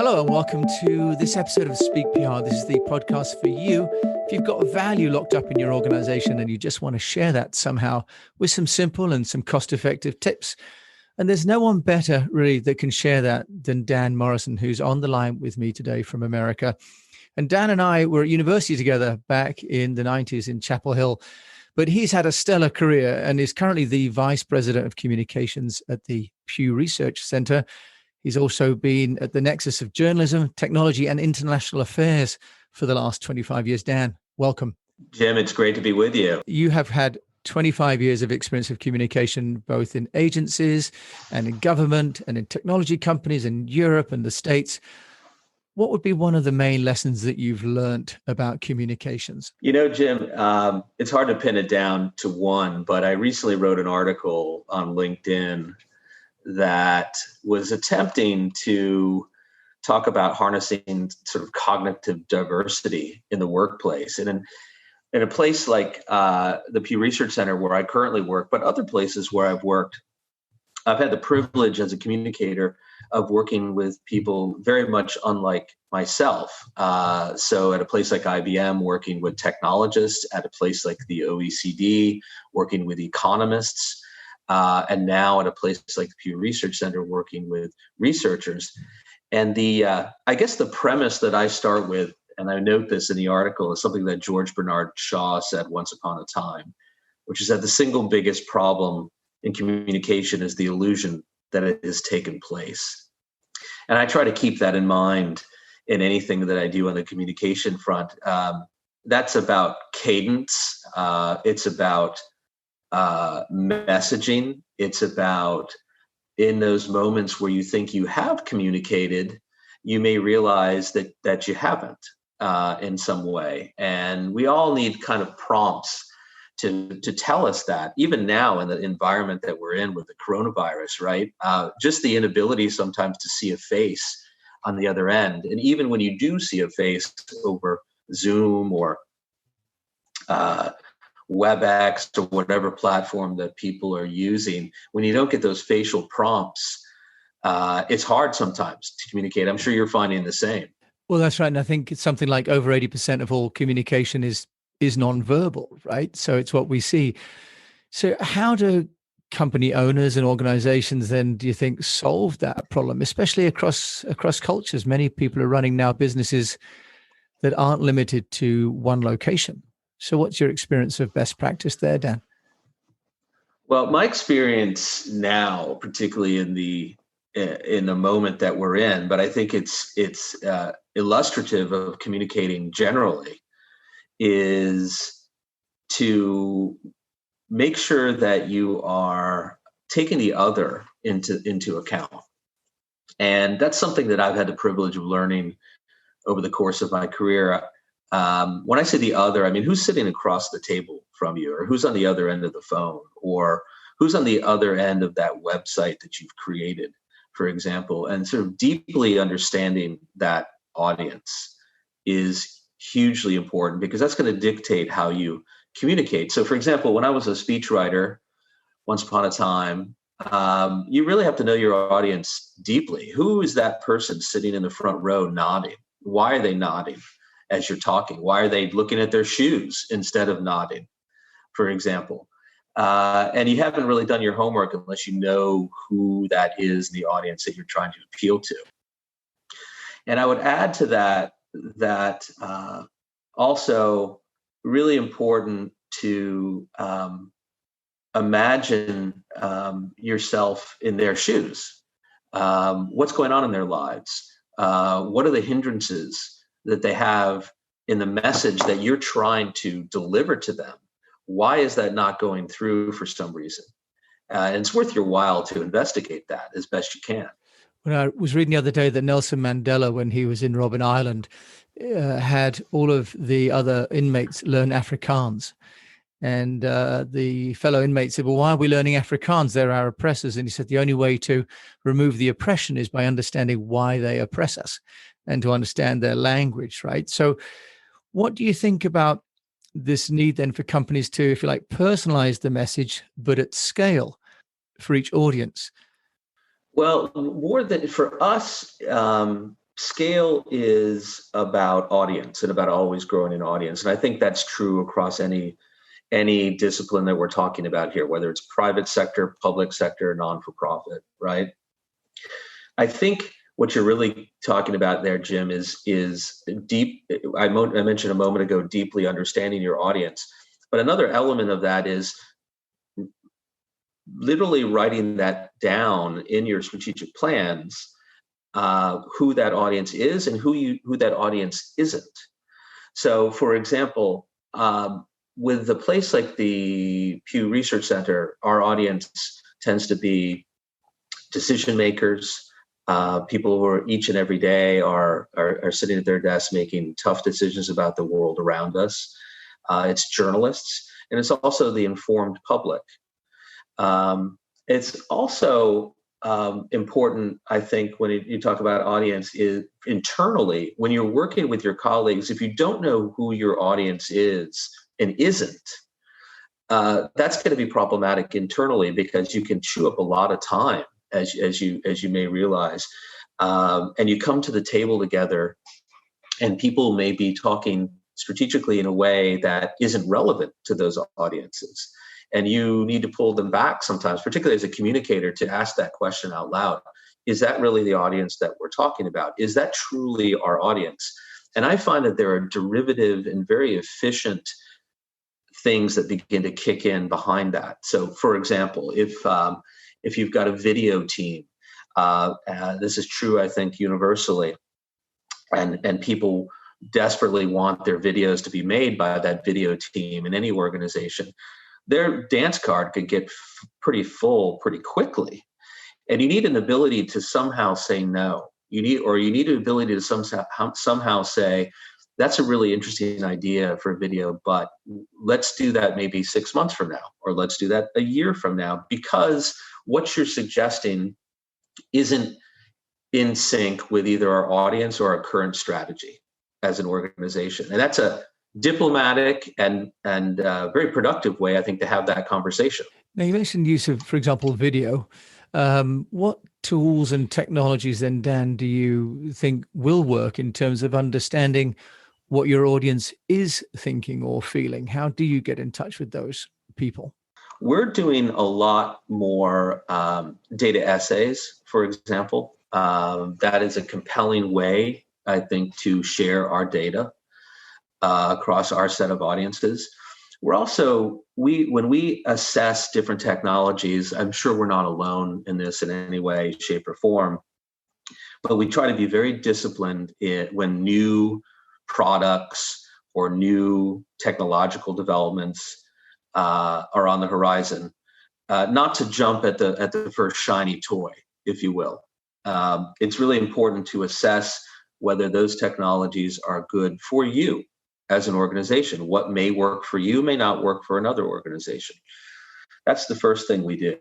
Hello and welcome to this episode of Speak PR. This is the podcast for you. If you've got value locked up in your organization and you just want to share that somehow with some simple and some cost-effective tips. And there's no one better really that can share that than Dan Morrison, who's on the line with me today from America. And Dan and I were at university together back in the 90s in Chapel Hill. But he's had a stellar career and is currently the Vice President of Communications at the Pew Research Centre. He's also been at the nexus of journalism, technology, and international affairs for the last 25 years. Dan, welcome. Jim, it's great to be with you. You have had 25 years of experience of communication, both in agencies and in government and in technology companies in Europe and the States. What would be one of the main lessons that you've learned about communications? You know, Jim, it's hard to pin it down to one, but I recently wrote an article on LinkedIn that was attempting to talk about harnessing sort of cognitive diversity in the workplace. And in a place like the Pew Research Centre, where I currently work, but other places where I've worked, I've had the privilege as a communicator of working with people very much unlike myself. So at a place like IBM, working with technologists, at a place like the OECD, working with economists, and now at a place like the Pew Research Centre, working with researchers. And I guess the premise that I start with, and I note this in the article, is something that George Bernard Shaw said once upon a time, which is that the single biggest problem in communication is the illusion that it has taken place. And I try to keep that in mind in anything that I do on the communication front. That's about cadence. It's about messaging. It's about, in those moments where you think you have communicated, you may realize that you haven't in some way. And we all need kind of prompts to tell us that, even now in the environment that we're in with the coronavirus, right? Just the inability sometimes to see a face on the other end. And even when you do see a face over Zoom or WebEx or whatever platform that people are using, when you don't get those facial prompts, it's hard sometimes to communicate. I'm sure you're finding the same. Well, that's right. And I think it's something like over 80% of all communication is nonverbal, right? So it's what we see. So how do company owners and organizations then, do you think, solve that problem, especially across cultures? Many people are running now businesses that aren't limited to one location. So what's your experience of best practice there, Dan? Well, my experience now, particularly in the moment that we're in, but I think it's illustrative of communicating generally, is to make sure that you are taking the other into account. And that's something that I've had the privilege of learning over the course of my career. When I say the other, I mean, who's sitting across the table from you, or who's on the other end of the phone, or who's on the other end of that website that you've created, for example. And sort of deeply understanding that audience is hugely important, because that's going to dictate how you communicate. So, for example, when I was a speechwriter once upon a time, you really have to know your audience deeply. Who is that person sitting in the front row nodding? Why are they nodding as you're talking? Why are they looking at their shoes instead of nodding, for example? And you haven't really done your homework unless you know who that is, the audience that you're trying to appeal to. And I would add to that also really important to imagine yourself in their shoes. What's going on in their lives? What are the hindrances that they have in the message that you're trying to deliver to them? Why is that not going through for some reason? And it's worth your while to investigate that as best you can. When I was reading the other day that Nelson Mandela, when he was in Robben Island, had all of the other inmates learn Afrikaans. And the fellow inmate said, well, why are we learning Afrikaans? They're our oppressors. And he said, the only way to remove the oppression is by understanding why they oppress us and to understand their language, right? So what do you think about this need then for companies to, if you like, personalize the message, but at scale for each audience? Well, more than for us, scale is about audience and about always growing an audience. And I think that's true across any discipline that we're talking about here, whether it's private sector, public sector, non-for-profit, right? I think what you're really talking about there, Jim, is deep. I mentioned a moment ago, deeply understanding your audience. But another element of that is literally writing that down in your strategic plans, who that audience is and who that audience isn't. So, for example, with a place like the Pew Research Centre, our audience tends to be decision makers, people who are each and every day are sitting at their desks making tough decisions about the world around us. It's journalists, and it's also the informed public. It's also important, I think, when you talk about audience, is internally, when you're working with your colleagues, if you don't know who your audience is and isn't, that's going to be problematic internally, because you can chew up a lot of time, as you may realize, and you come to the table together, and people may be talking strategically in a way that isn't relevant to those audiences. And you need to pull them back sometimes, particularly as a communicator, to ask that question out loud. Is that really the audience that we're talking about? Is that truly our audience? And I find that there are derivative and very efficient things that begin to kick in behind that. So, for example, if you've got a video team, this is true, I think, universally, and people desperately want their videos to be made by that video team in any organization, their dance card could get pretty full pretty quickly. And you need an ability to somehow say no. You need an ability to somehow say, that's a really interesting idea for a video, but let's do that maybe 6 months from now, or let's do that a year from now, because what you're suggesting isn't in sync with either our audience or our current strategy as an organization. And that's a diplomatic and very productive way, I think, to have that conversation. Now, you mentioned use of, for example, video. What tools and technologies then, Dan, do you think will work in terms of understanding what your audience is thinking or feeling? How do you get in touch with those people? We're doing a lot more data essays, for example. That is a compelling way, I think, to share our data across our set of audiences. We're also, when we assess different technologies, I'm sure we're not alone in this in any way, shape, or form, but we try to be very disciplined when new products or new technological developments are on the horizon, not to jump at the first shiny toy, if you will. It's really important to assess whether those technologies are good for you as an organization. What may work for you may not work for another organization. That's the first thing we do.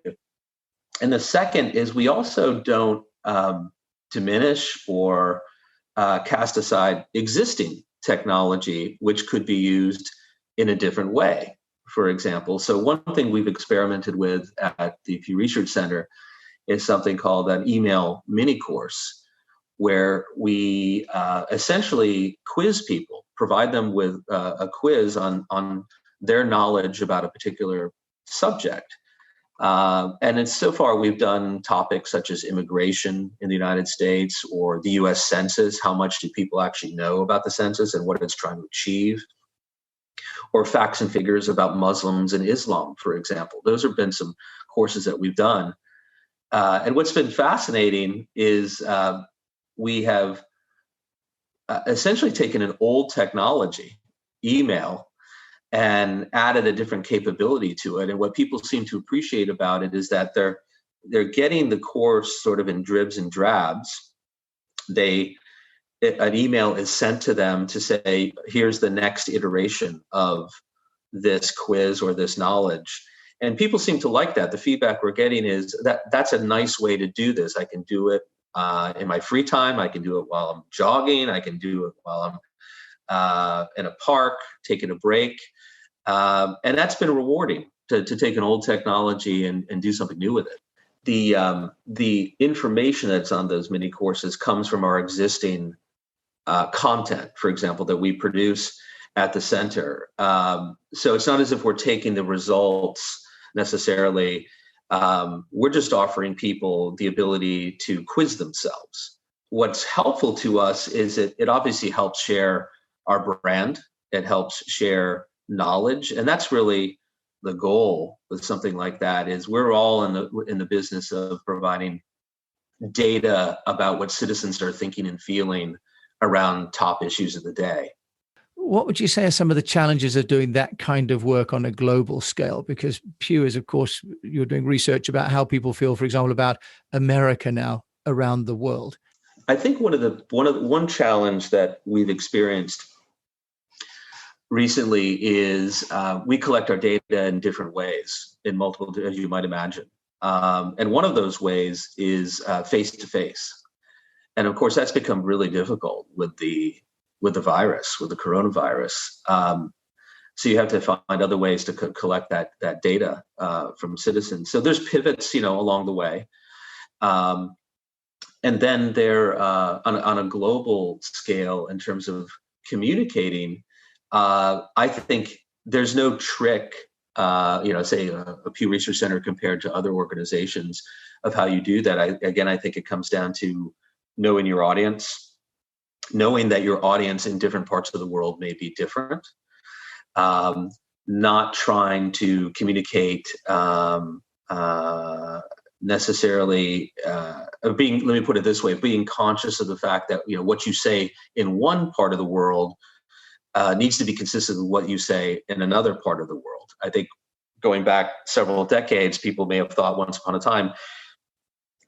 And the second is we also don't diminish or cast aside existing technology, which could be used in a different way, for example. So one thing we've experimented with at the Pew Research Centre is something called an email mini course, where we essentially quiz people, provide them with a quiz on their knowledge about a particular subject. And so far, we've done topics such as immigration in the United States, or the US Census. How much do people actually know about the census and what it's trying to achieve? Or facts and figures about Muslims and Islam, for example. Those have been some courses that we've done. And what's been fascinating is we have essentially taken an old technology, email, and added a different capability to it. And what people seem to appreciate about it is that they're getting the course sort of in dribs and drabs. An email is sent to them to say, here's the next iteration of this quiz or this knowledge. And people seem to like that. The feedback we're getting is that that's a nice way to do this. I can do it in my free time. I can do it while I'm jogging. I can do it while I'm in a park, taking a break. And that's been rewarding to take an old technology and do something new with it. the information that's on those mini courses comes from our existing content, for example, that we produce at the center. So it's not as if we're taking the results necessarily. We're just offering people the ability to quiz themselves. What's helpful to us is it obviously helps share our brand. It helps share knowledge, and that's really the goal with something like that. Is we're all in the business of providing data about what citizens are thinking and feeling around top issues of the day. What would you say are some of the challenges of doing that kind of work on a global scale? Because Pew is, of course, you're doing research about how people feel, for example, about America now around the world. I think one challenge that we've experienced recently is we collect our data in different ways, in multiple, as you might imagine. And one of those ways is face-to-face. And of course, that's become really difficult with the virus, with the coronavirus. So you have to find other ways to collect that data from citizens. So there's pivots, along the way. And then there, on a global scale, in terms of communicating, I think there's no trick, say a Pew Research Centre compared to other organizations of how you do that. I think it comes down to knowing your audience, knowing that your audience in different parts of the world may be different, not trying to communicate necessarily let me put it this way, being conscious of the fact that what you say in one part of the world needs to be consistent with what you say in another part of the world. I think going back several decades, people may have thought once upon a time,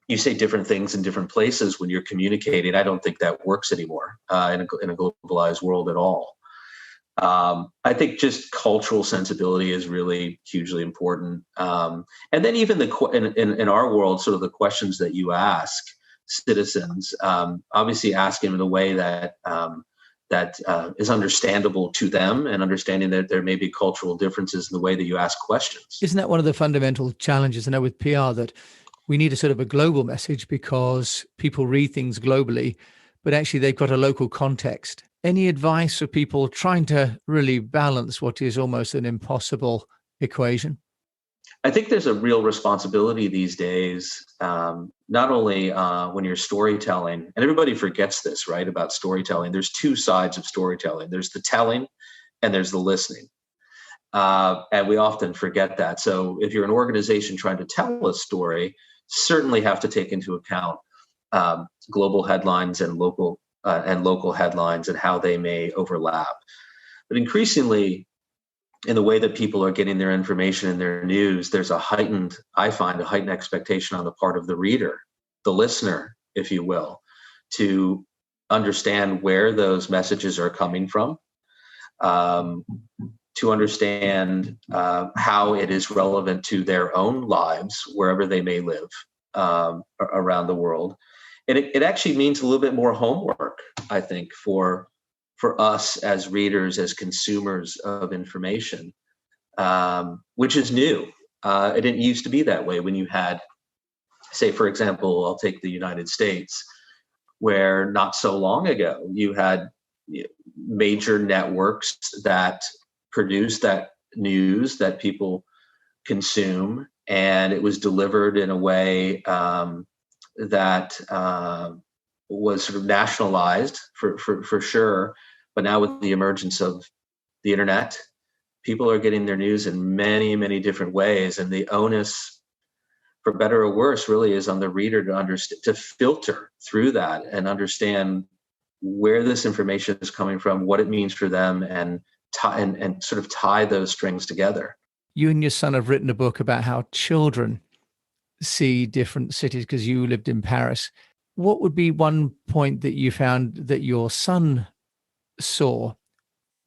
you say different things in different places when you're communicating. I don't think that works anymore in a globalized world at all. I think just cultural sensibility is really hugely important. And then even in our world, sort of the questions that you ask citizens, obviously ask them in a way that is understandable to them, and understanding that there may be cultural differences in the way that you ask questions. Isn't that one of the fundamental challenges, I know, with PR, that we need a sort of a global message because people read things globally, but actually they've got a local context? Any advice for people trying to really balance what is almost an impossible equation? I think there's a real responsibility these days, not only when you're storytelling, and everybody forgets this, right, about storytelling. There's two sides of storytelling. There's the telling and there's the listening. And we often forget that. So if you're an organization trying to tell a story, certainly have to take into account global headlines and local headlines and how they may overlap. But increasingly, in the way that people are getting their information and their news, there's a heightened expectation on the part of the reader, the listener, if you will, to understand where those messages are coming from, to understand how it is relevant to their own lives, wherever they may live around the world. And it actually means a little bit more homework, I think, for us as readers, as consumers of information, which is new. It didn't used to be that way when you had, say, for example, I'll take the United States, where not so long ago you had major networks that produce that news that people consume, and it was delivered in a way that was sort of nationalized for sure. But now with the emergence of the internet, people are getting their news in many, many different ways, and the onus, for better or worse, really is on the reader to filter through that and understand where this information is coming from, what it means for them, and sort of tie those strings together. You and your son have written a book about how children see different cities, because you lived in Paris. What would be one point that you found that your son saw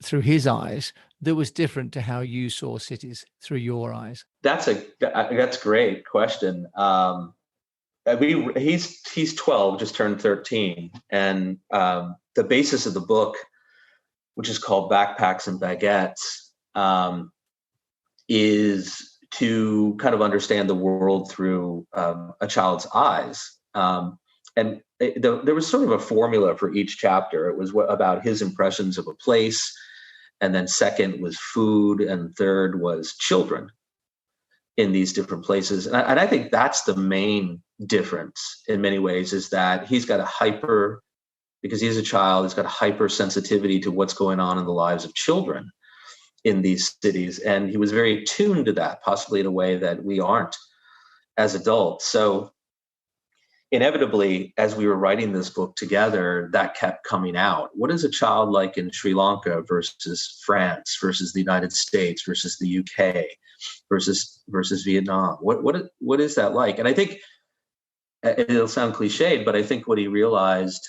through his eyes that was different to how you saw cities through your eyes? That's a great question. He's 12, just turned 13, and the basis of the book, which is called Backpacks and Baguettes, is to kind of understand the world through a child's eyes. There was sort of a formula for each chapter. It was about his impressions of a place, and then second was food, and third was children in these different places. And I think that's the main difference in many ways, is that he's got because he's a child, he's got a hypersensitivity to what's going on in the lives of children in these cities. And he was very tuned to that, possibly in a way that we aren't as adults. So inevitably, as we were writing this book together, that kept coming out. What is a child like in Sri Lanka versus France versus the United States versus the UK versus Vietnam? What is that like? And I think it'll sound cliched, but I think what he realized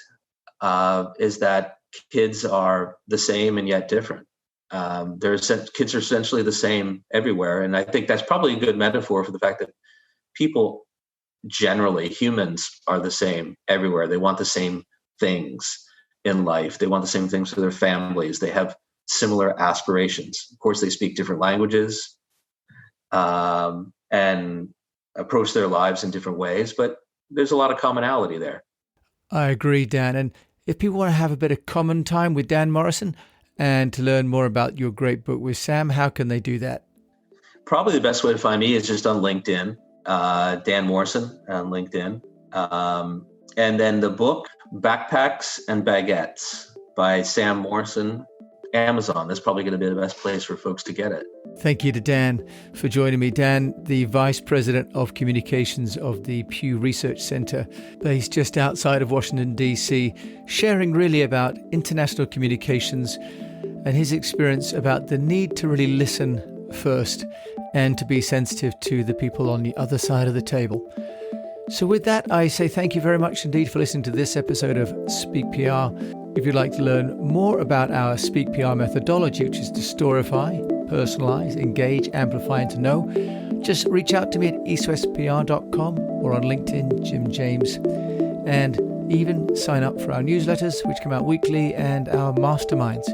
is that kids are the same and yet different. Kids are essentially the same everywhere. And I think that's probably a good metaphor for the fact that people generally, humans are the same everywhere. They want the same things in life. They want the same things for their families. They have similar aspirations. Of course, they speak different languages and approach their lives in different ways, but there's a lot of commonality there. I agree, Dan. And if people want to have a bit of common time with Dan Morrison and to learn more about your great book with Sam, how can they do that? Probably the best way to find me is just on LinkedIn, Dan Morrison on LinkedIn. And then the book, Backpacks and Baguettes by Sam Morrison, Amazon. That's probably going to be the best place for folks to get it. Thank you to Dan for joining me. Dan, the Vice President of Communications of the Pew Research Centre, based just outside of Washington, D.C., sharing really about international communications and his experience about the need to really listen first and to be sensitive to the people on the other side of the table. So with that, I say thank you very much indeed for listening to this episode of Speak PR. If you'd like to learn more about our Speak PR methodology, which is to storify, personalize, engage, amplify, and to know, just reach out to me at eastwestpr.com or on LinkedIn, Jim James, and even sign up for our newsletters, which come out weekly, and our masterminds,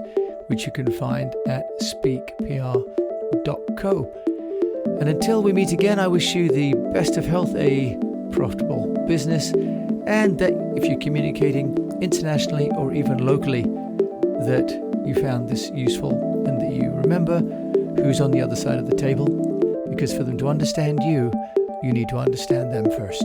which you can find at speakpr.co. And until we meet again, I wish you the best of health, a profitable business, and that if you're communicating internationally or even locally, that you found this useful and that you remember who's on the other side of the table, because for them to understand you, you need to understand them first.